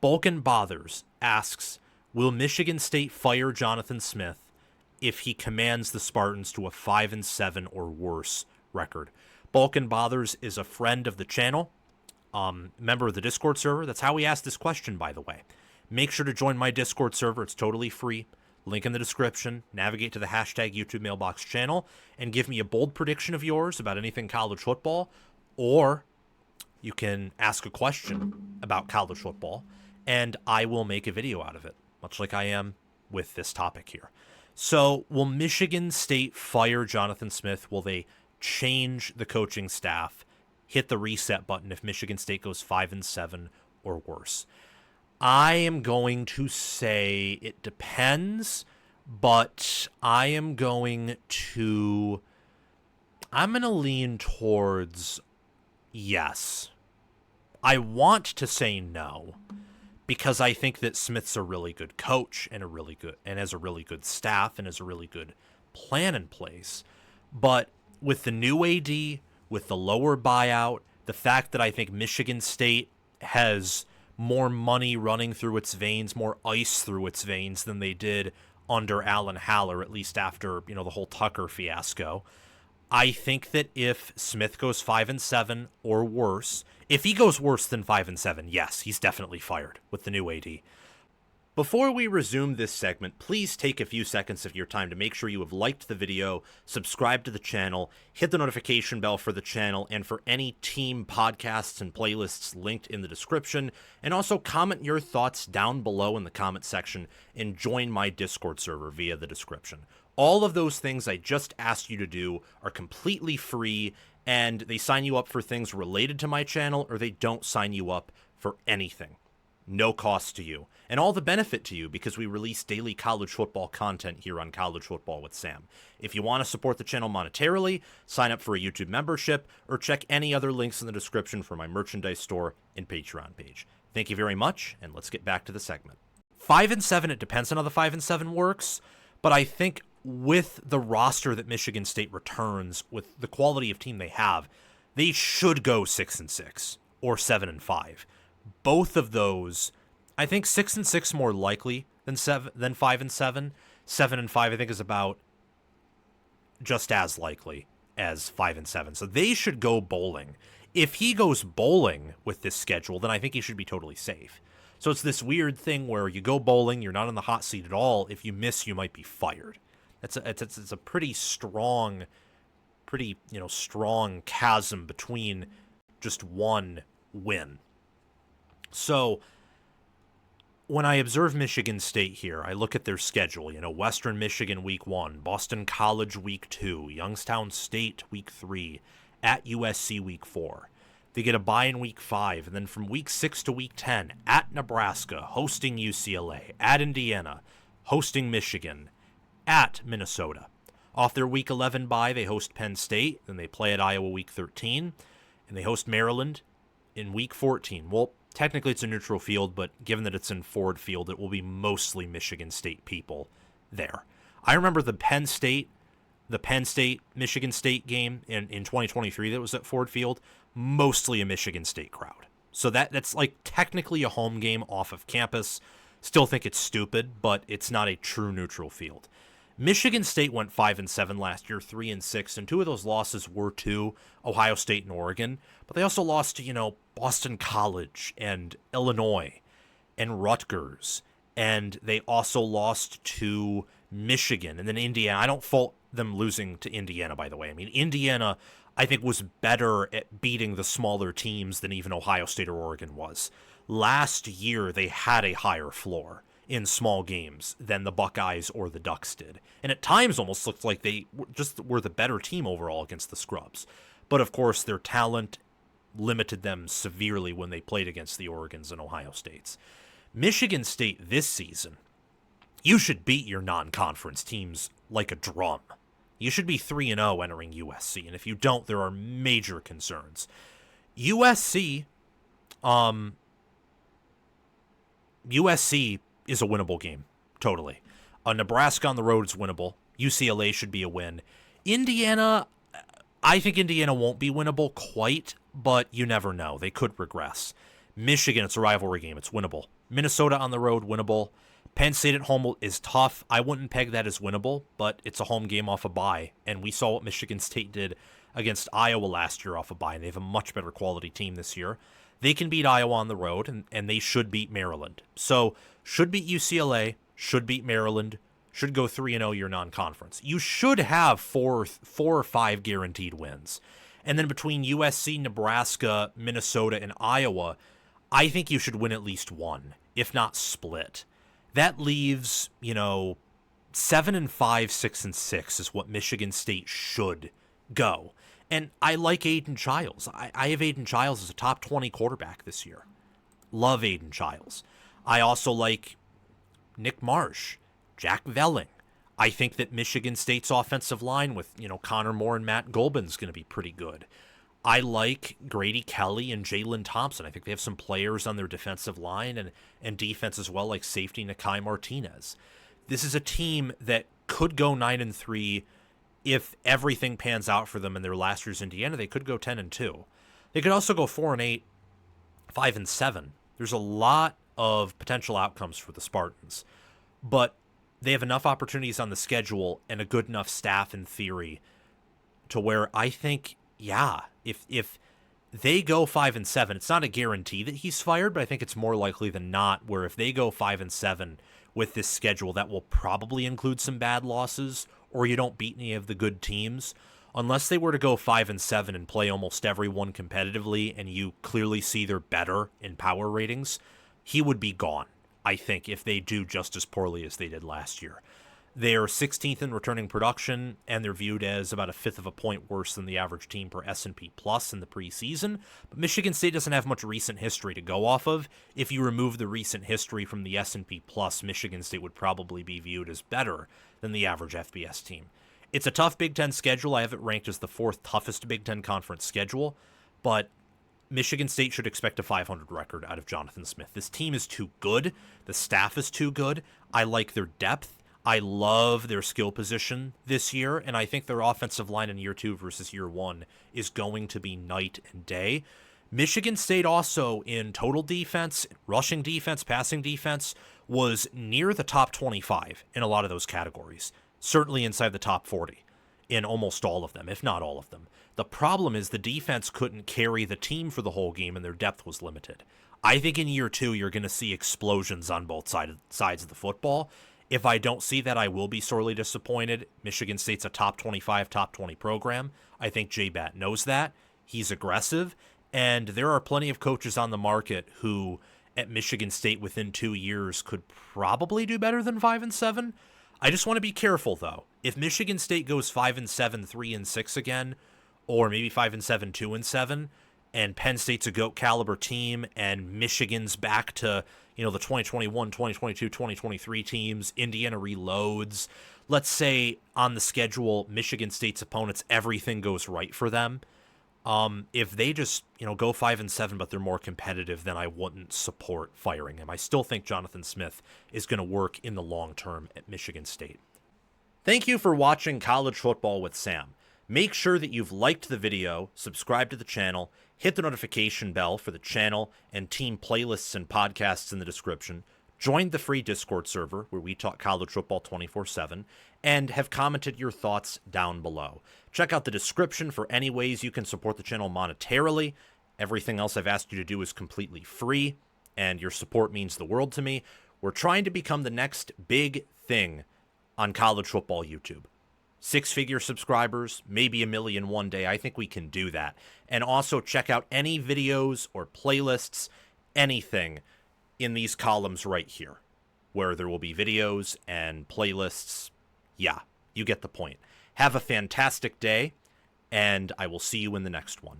Balkan Bothers asks, will Michigan State fire Jonathan Smith if he commands the Spartans to a 5-7 or worse record? Balkan Bothers is a friend of the channel, member of the Discord server. That's how he asked this question, by the way. Make sure to join my Discord server. It's totally free. Link in the description. Navigate to the hashtag YouTube Mailbox channel and give me a bold prediction of yours about anything college football, or you can ask a question about college football, and I will make a video out of it, much like I am with this topic here. So, will Michigan State fire Jonathan Smith? Will they change the coaching staff, hit the reset button if Michigan State goes 5-7 or worse? I am going to say it depends, but I'm going to lean towards yes. I want to say no, because I think that Smith's a really good coach and has a really good staff and has a really good plan in place. But with the new AD, with the lower buyout, the fact that I think Michigan State has more money running through its veins, more ice through its veins than they did under Alan Haller, at least after, the whole Tucker fiasco. I think that if Smith goes 5-7 or worse, if he goes worse than 5-7, yes, he's definitely fired with the new AD. Before we resume this segment, please take a few seconds of your time to make sure you have liked the video, subscribe to the channel, hit the notification bell for the channel and for any team podcasts and playlists linked in the description, and also comment your thoughts down below in the comment section and join my Discord server via the description. All of those things I just asked you to do are completely free, and they sign you up for things related to my channel, or they don't sign you up for anything. No cost to you, and all the benefit to you because we release daily college football content here on College Football with Sam. If you want to support the channel monetarily, sign up for a YouTube membership, or check any other links in the description for my merchandise store and Patreon page. Thank you very much, and let's get back to the segment. 5-7, it depends on how the 5-7 works, but I think with the roster that Michigan State returns, with the quality of team they have, they should go 6-6 or 7-5. Both of those, I think 6-6 more likely than 5-7. 7-5, I think, is about just as likely as 5-7. So they should go bowling. If he goes bowling with this schedule, then I think he should be totally safe. So it's this weird thing where you go bowling, you're not on the hot seat at all. If you miss, you might be fired. It's a pretty strong, strong chasm between just one win. So when I observe Michigan State here, I look at their schedule. Western Michigan week 1, Boston College week 2, Youngstown State week 3, at USC week 4. They get a bye in week 5, and then from week 6 to week 10, at Nebraska, hosting UCLA, at Indiana, hosting Michigan, at Minnesota. Off their week 11 bye, they host Penn State, then they play at Iowa week 13, and they host Maryland in week 14. Well, technically it's a neutral field, but given that it's in Ford Field, it will be mostly Michigan State people there. I remember the Penn State-Michigan State game in 2023 that was at Ford Field, mostly a Michigan State crowd. So that's like technically a home game off of campus. Still think it's stupid, but it's not a true neutral field. Michigan State went 5-7 last year, 3-6, and two of those losses were to Ohio State and Oregon. But they also lost to, Boston College and Illinois and Rutgers. And they also lost to Michigan and then Indiana. I don't fault them losing to Indiana, by the way. I mean, Indiana, I think, was better at beating the smaller teams than even Ohio State or Oregon was. Last year, they had a higher floor in small games than the Buckeyes or the Ducks did. And at times almost looked like they just were the better team overall against the scrubs. But of course, their talent limited them severely when they played against the Oregons and Ohio States. Michigan State this season, you should beat your non-conference teams like a drum. You should be 3-0 entering USC, and if you don't, there are major concerns. USC is a winnable game, totally. Nebraska on the road is winnable. UCLA should be a win. Indiana, I think Indiana won't be winnable quite, but you never know. They could regress. Michigan, it's a rivalry game. It's winnable. Minnesota on the road, winnable. Penn State at home is tough. I wouldn't peg that as winnable, but it's a home game off a bye. And we saw what Michigan State did against Iowa last year off a bye. And they have a much better quality team this year. They can beat Iowa on the road, and they should beat Maryland. So, should beat UCLA, should beat Maryland, should go 3-0 your non-conference. You should have four or five guaranteed wins. And then between USC, Nebraska, Minnesota, and Iowa, I think you should win at least one, if not split. That leaves, 7-5, 6-6 is what Michigan State should go. And I like Aiden Childs. I have Aiden Childs as a top 20 quarterback this year. Love Aiden Childs. I also like Nick Marsh, Jack Velling. I think that Michigan State's offensive line with, Connor Moore and Matt Golbin is going to be pretty good. I like Grady Kelly and Jalen Thompson. I think they have some players on their defensive line and defense as well, like safety Nakai Martinez. This is a team that could go 9-3 if everything pans out for them in their last year's Indiana. They could go 10-2. They could also go 4-8, 5-7. There's a lot of potential outcomes for the Spartans, but they have enough opportunities on the schedule and a good enough staff in theory to where I think, if they go 5-7, it's not a guarantee that he's fired, but I think it's more likely than not where if they go 5-7 with this schedule, that will probably include some bad losses, or you don't beat any of the good teams. Unless they were to go 5-7 and play almost everyone competitively, and you clearly see they're better in power ratings, he would be gone, I think, if they do just as poorly as they did last year. They're 16th in returning production, and they're viewed as about a fifth of a point worse than the average team per S&P Plus in the preseason. But Michigan State doesn't have much recent history to go off of. If you remove the recent history from the S&P Plus, Michigan State would probably be viewed as better than the average FBS team. It's a tough Big Ten schedule. I have it ranked as the fourth toughest Big Ten conference schedule, but Michigan State should expect a 500 record out of Jonathan Smith. This team is too good. The staff is too good. I like their depth. I love their skill position this year, and I think their offensive line in year 2 versus year 1 is going to be night and day. Michigan State also in total defense, rushing defense, passing defense, was near the top 25 in a lot of those categories, certainly inside the top 40 in almost all of them, if not all of them. The problem is the defense couldn't carry the team for the whole game, and their depth was limited. I think in year 2, you're going to see explosions on both sides of the football. If I don't see that, I will be sorely disappointed. Michigan State's a top 25, top 20 program. I think J-Bat knows that. He's aggressive, and there are plenty of coaches on the market who, at Michigan State within 2 years, could probably do better than 5-7. I just want to be careful, though. If Michigan State goes 5-7, 3-6 again, or maybe 5-7, 2-7, and Penn State's a GOAT caliber team, and Michigan's back to, the 2021, 2022, 2023 teams, Indiana reloads. Let's say on the schedule, Michigan State's opponents, everything goes right for them. If they just, go 5-7, but they're more competitive, then I wouldn't support firing him. I still think Jonathan Smith is going to work in the long term at Michigan State. Thank you for watching College Football with Sam. Make sure that you've liked the video, subscribe to the channel, hit the notification bell for the channel and team playlists and podcasts in the description, join the free Discord server where we talk college football 24/7, and have commented your thoughts down below. Check out the description for any ways you can support the channel monetarily. Everything else I've asked you to do is completely free, and your support means the world to me. We're trying to become the next big thing on college football YouTube. 6-figure subscribers, maybe 1 million one day. I think we can do that. And also check out any videos or playlists, anything in these columns right here, where there will be videos and playlists. Yeah, you get the point. Have a fantastic day, and I will see you in the next one.